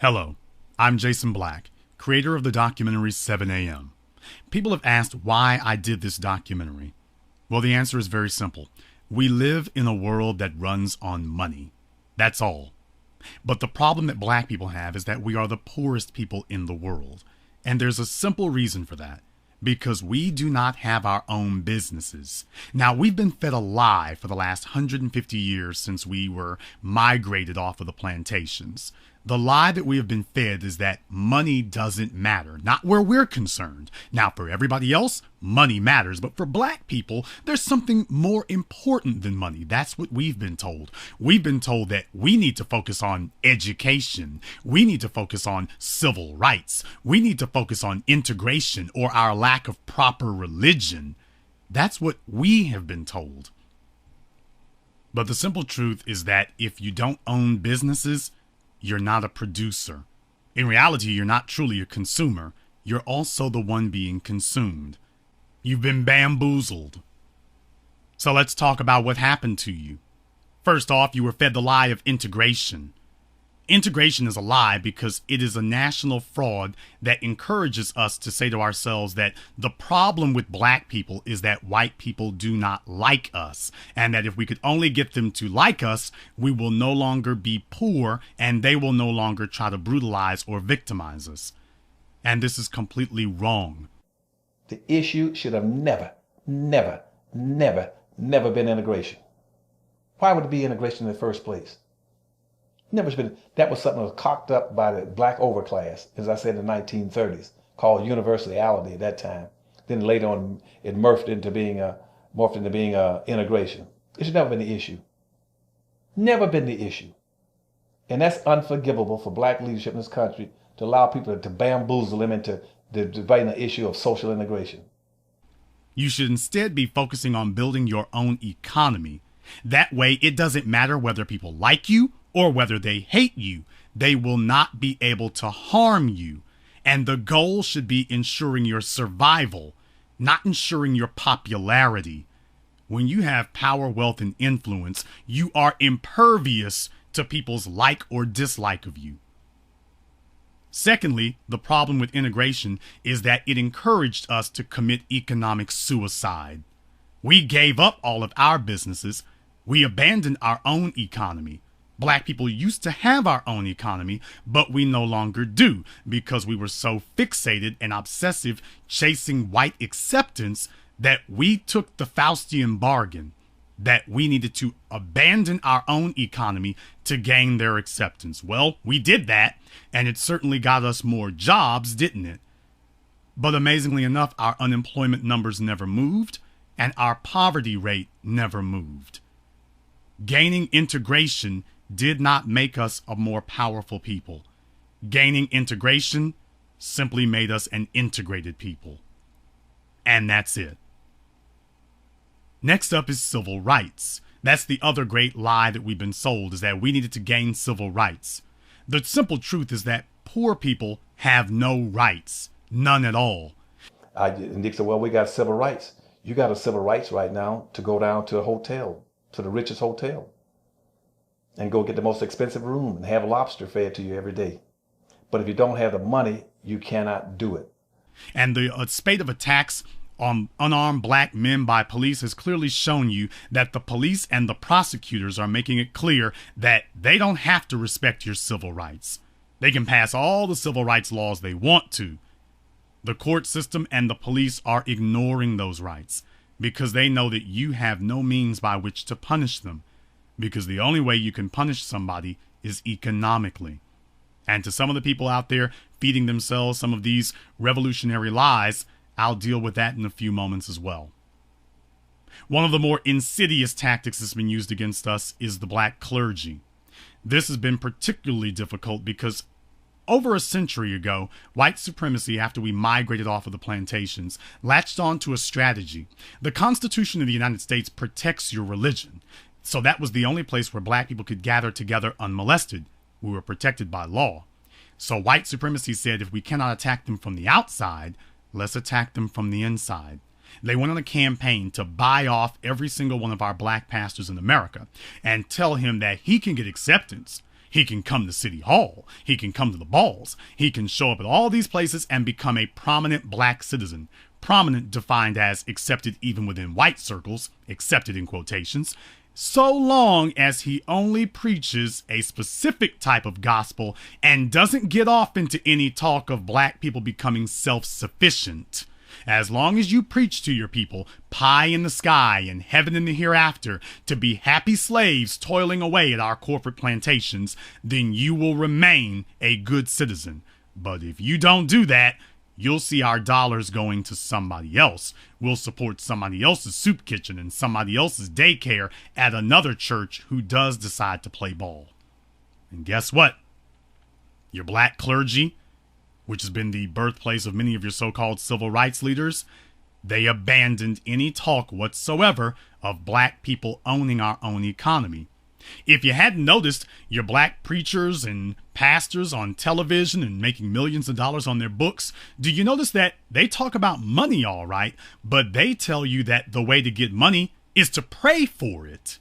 Hello, I'm Jason Black, creator of the documentary 7 a.m. People have asked why I did this documentary. Well, the answer is very simple. We live in a world that runs on money. That's all. But the problem that black people have is that we are the poorest people in the world. And there's a simple reason for that. Because we do not have our own businesses. Now, we've been fed a lie for the last 150 years since we were migrated off of the plantations. The lie that we have been fed is that money doesn't matter, not where we're concerned. Now, for everybody else, money matters, but for black people, there's something more important than money. That's what we've been told. We've been told that we need to focus on education. We need to focus on civil rights. We need to focus on integration or our lack of proper religion. That's what we have been told. But the simple truth is that if you don't own businesses, you're not a producer. In reality, you're not truly a consumer. You're also the one being consumed. You've been bamboozled. So let's talk about what happened to you. First off, you were fed the lie of integration. Integration is a lie because it is a national fraud that encourages us to say to ourselves that the problem with black people is that white people do not like us, and that if we could only get them to like us, we will no longer be poor and they will no longer try to brutalize or victimize us. And this is completely wrong. The issue should have never been integration. Why would it be integration in the first place? Never been. That was something that was cocked up by the black overclass, as I said in the 1930s, called universality at that time. Then later on, it morphed into being integration. It should never been the issue. Never been the issue. And that's unforgivable for black leadership in this country to allow people to bamboozle them into debating the issue of social integration. You should instead be focusing on building your own economy. That way, it doesn't matter whether people like you or whether they hate you, they will not be able to harm you. And the goal should be ensuring your survival, not ensuring your popularity. When you have power, wealth, and influence, you are impervious to people's like or dislike of you. Secondly, the problem with integration is that it encouraged us to commit economic suicide. We gave up all of our businesses. We abandoned our own economy. Black people used to have our own economy, but we no longer do because we were so fixated and obsessive chasing white acceptance that we took the Faustian bargain that we needed to abandon our own economy to gain their acceptance. Well, we did that, and it certainly got us more jobs, didn't it? But amazingly enough, our unemployment numbers never moved, and our poverty rate never moved. Gaining integration did not make us a more powerful people. Gaining integration simply made us an integrated people. And that's it. Next up is civil rights. That's the other great lie that we've been sold, is that we needed to gain civil rights. The simple truth is that poor people have no rights. None at all. And Nick said, well, we got civil rights. You got a civil rights right now to go down to a hotel, to the richest hotel, and go get the most expensive room and have lobster fed to you every day. But if you don't have the money, you cannot do it. And the spate of attacks on unarmed black men by police has clearly shown you that the police and the prosecutors are making it clear that they don't have to respect your civil rights. They can pass all the civil rights laws they want to. The court system and the police are ignoring those rights because they know that you have no means by which to punish them. Because the only way you can punish somebody is economically. And to some of the people out there feeding themselves some of these revolutionary lies, I'll deal with that in a few moments as well. One of the more insidious tactics that's been used against us is the black clergy. This has been particularly difficult because over a century ago, white supremacy, after we migrated off of the plantations, latched on to a strategy. The Constitution of the United States protects your religion. So that was the only place where black people could gather together unmolested. We were protected by law. So white supremacy said if we cannot attack them from the outside, let's attack them from the inside. They went on a campaign to buy off every single one of our black pastors in America and tell him that he can get acceptance. He can come to City Hall. He can come to the balls. He can show up at all these places and become a prominent black citizen. Prominent defined as accepted even within white circles, accepted in quotations, so long as he only preaches a specific type of gospel and doesn't get off into any talk of black people becoming self-sufficient. As long as you preach to your people pie in the sky and heaven in the hereafter to be happy slaves toiling away at our corporate plantations, then you will remain a good citizen. But if you don't do that, you'll see our dollars going to somebody else. We'll support somebody else's soup kitchen and somebody else's daycare at another church who does decide to play ball. And guess what? Your black clergy, which has been the birthplace of many of your so-called civil rights leaders, they abandoned any talk whatsoever of black people owning our own economy. If you hadn't noticed, your black preachers and pastors on television and making millions of dollars on their books, do you notice that they talk about money all right, but they tell you that the way to get money is to pray for it?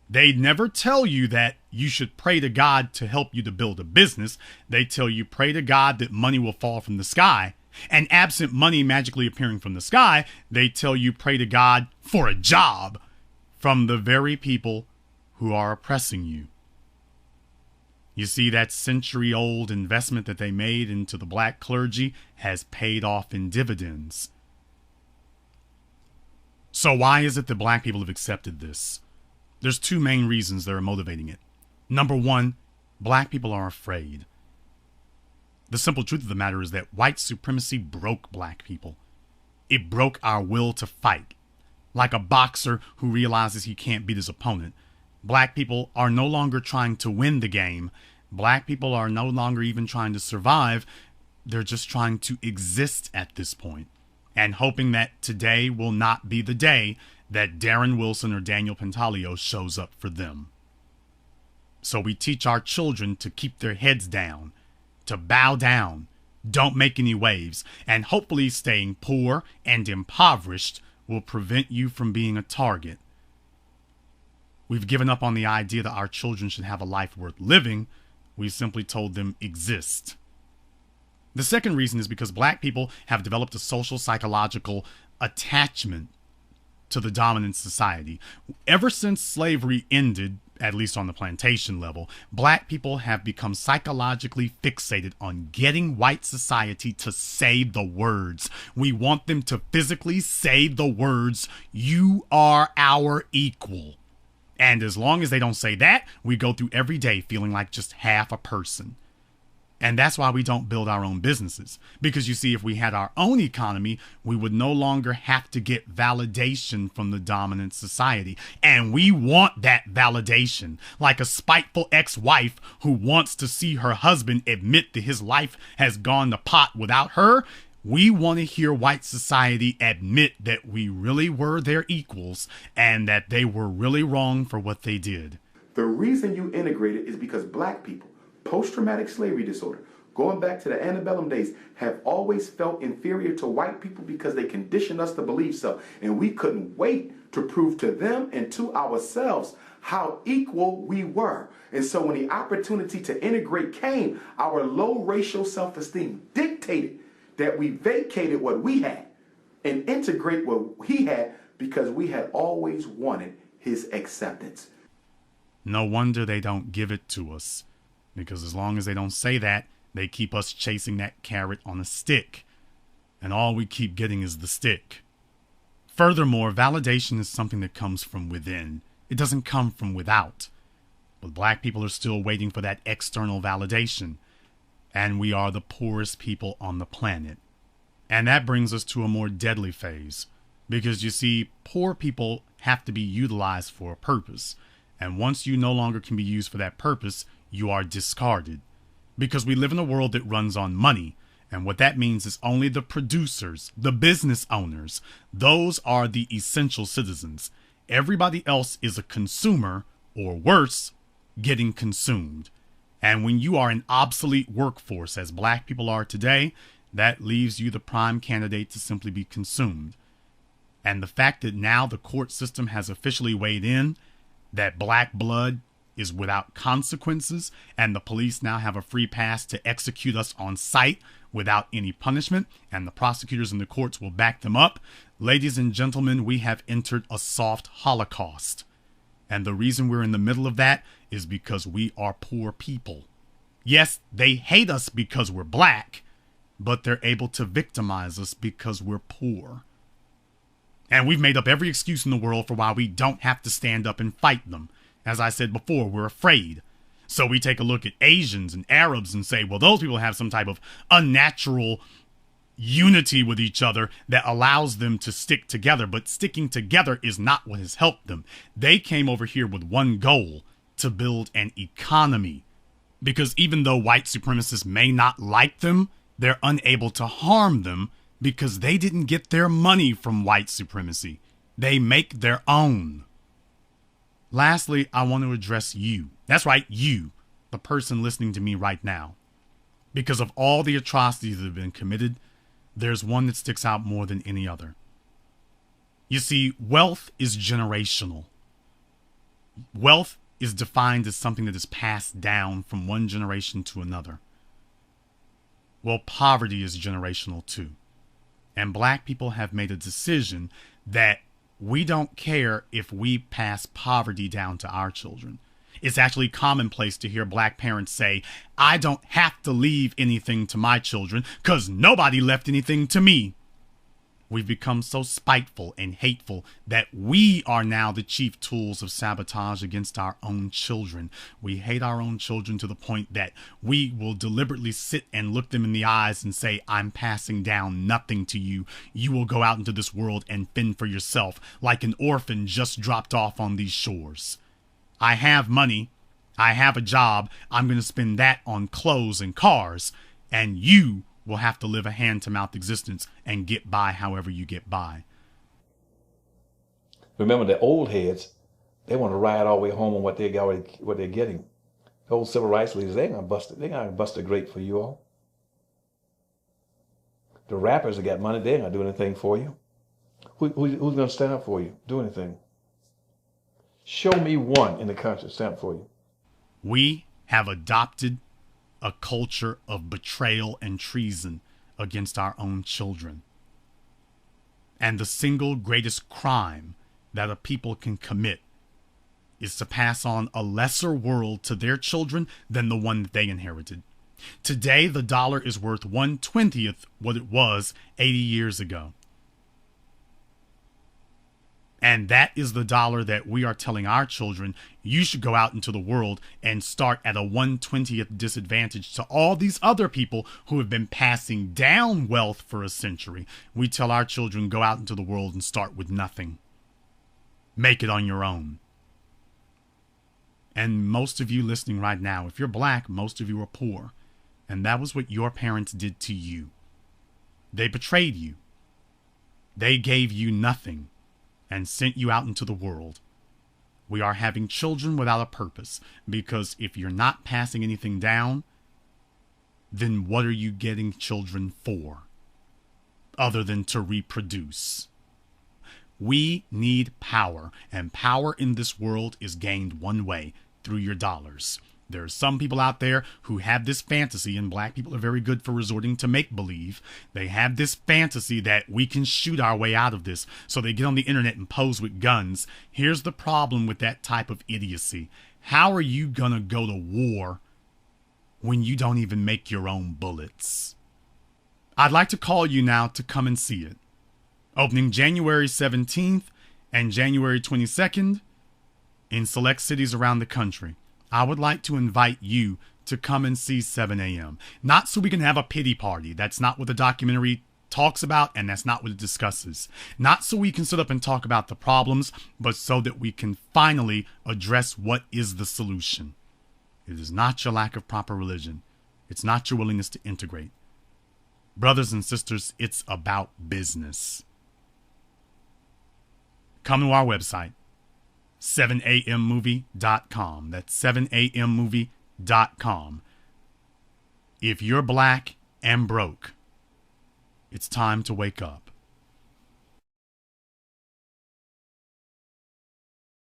They never tell you that you should pray to God to help you to build a business. They tell you pray to God that money will fall from the sky. And absent money magically appearing from the sky, they tell you pray to God for a job from the very people who are oppressing you. You see, that century-old investment that they made into the black clergy has paid off in dividends. So why is it that black people have accepted this? There's two main reasons that are motivating it. Number one, black people are afraid. The simple truth of the matter is that white supremacy broke black people. It broke our will to fight. Like a boxer who realizes he can't beat his opponent, black people are no longer trying to win the game. Black people are no longer even trying to survive. They're just trying to exist at this point, and hoping that today will not be the day that Darren Wilson or Daniel Pantaleo shows up for them. So we teach our children to keep their heads down, to bow down, don't make any waves, and hopefully staying poor and impoverished will prevent you from being a target. We've given up on the idea that our children should have a life worth living. We simply told them exist. The second reason is because black people have developed a social psychological attachment to the dominant society. Ever since slavery ended, at least on the plantation level, black people have become psychologically fixated on getting white society to say the words. We want them to physically say the words, "You are our equal." And as long as they don't say that, we go through every day feeling like just half a person. And that's why we don't build our own businesses. Because you see, if we had our own economy, we would no longer have to get validation from the dominant society. And we want that validation. Like a spiteful ex-wife who wants to see her husband admit that his life has gone to pot without her. We want to hear white society admit that we really were their equals and that they were really wrong for what they did. The reason you integrated is because black people, post-traumatic slavery disorder, going back to the antebellum days, have always felt inferior to white people because they conditioned us to believe so. And we couldn't wait to prove to them and to ourselves how equal we were. And so when the opportunity to integrate came, our low racial self-esteem dictated that we vacated what we had and integrate what he had because we had always wanted his acceptance. No wonder they don't give it to us. Because as long as they don't say that, they keep us chasing that carrot on a stick. And all we keep getting is the stick. Furthermore, validation is something that comes from within. It doesn't come from without. But black people are still waiting for that external validation. And we are the poorest people on the planet. And that brings us to a more deadly phase. Because you see, poor people have to be utilized for a purpose. And once you no longer can be used for that purpose, you are discarded. Because we live in a world that runs on money. And what that means is only the producers, the business owners, those are the essential citizens. Everybody else is a consumer, or worse, getting consumed. And when you are an obsolete workforce, as black people are today, that leaves you the prime candidate to simply be consumed. And the fact that now the court system has officially weighed in, that black blood is without consequences, and the police now have a free pass to execute us on sight without any punishment, and the prosecutors and the courts will back them up. Ladies and gentlemen, we have entered a soft Holocaust. And the reason we're in the middle of that is because we are poor people. Yes, they hate us because we're black, but they're able to victimize us because we're poor. And we've made up every excuse in the world for why we don't have to stand up and fight them. As I said before, we're afraid. So we take a look at Asians and Arabs and say, well, those people have some type of unnatural unity with each other that allows them to stick together. But sticking together is not what has helped them. They came over here with one goal: to build an economy. Because even though white supremacists may not like them, they're unable to harm them because they didn't get their money from white supremacy. They make their own. Lastly, I want to address you. That's right, you, the person listening to me right now. Because of all the atrocities that have been committed, there's one that sticks out more than any other. You see, wealth is generational. Wealth is defined as something that is passed down from one generation to another. Well, poverty is generational too. And black people have made a decision that we don't care if we pass poverty down to our children. It's actually commonplace to hear black parents say, I don't have to leave anything to my children because nobody left anything to me. We've become so spiteful and hateful that we are now the chief tools of sabotage against our own children. We hate our own children to the point that we will deliberately sit and look them in the eyes and say, I'm passing down nothing to you. You will go out into this world and fend for yourself like an orphan just dropped off on these shores. I have money. I have a job. I'm going to spend that on clothes and cars. And you will have to live a hand-to-mouth existence and get by however you get by. Remember, the old heads, they want to ride all the way home on what they're getting. The old civil rights leaders, they ain't gonna bust a grape for you all. The rappers that got money, they ain't gonna do anything for you. Who's gonna stand up for you, do anything? Show me one in the country stand up for you. We have adopted a culture of betrayal and treason against our own children. And the single greatest crime that a people can commit is to pass on a lesser world to their children than the one that they inherited. Today, the dollar is worth 1/20th what it was 80 years ago. And that is the dollar that we are telling our children, you should go out into the world and start at a 1/20th disadvantage to all these other people who have been passing down wealth for a century. We tell our children, go out into the world and start with nothing. Make it on your own. And most of you listening right now, if you're black, most of you are poor. And that was what your parents did to you. They betrayed you. They gave you nothing and sent you out into the world. We are having children without a purpose, because if you're not passing anything down, then what are you getting children for, other than to reproduce? We need power, and power in this world is gained one way, through your dollars. There are some people out there who have this fantasy, and black people are very good for resorting to make-believe. They have this fantasy that we can shoot our way out of this, so they get on the internet and pose with guns. Here's the problem with that type of idiocy. How are you gonna go to war when you don't even make your own bullets? I'd like to call you now to come and see it. Opening January 17th and January 22nd in select cities around the country. I would like to invite you to come and see 7 a.m. Not so we can have a pity party. That's not what the documentary talks about, and that's not what it discusses. Not so we can sit up and talk about the problems, but so that we can finally address what is the solution. It is not your lack of proper religion. It's not your willingness to integrate. Brothers and sisters, it's about business. Come to our website, 7ammovie.com. That's 7ammovie.com. If you're black and broke, it's time to wake up.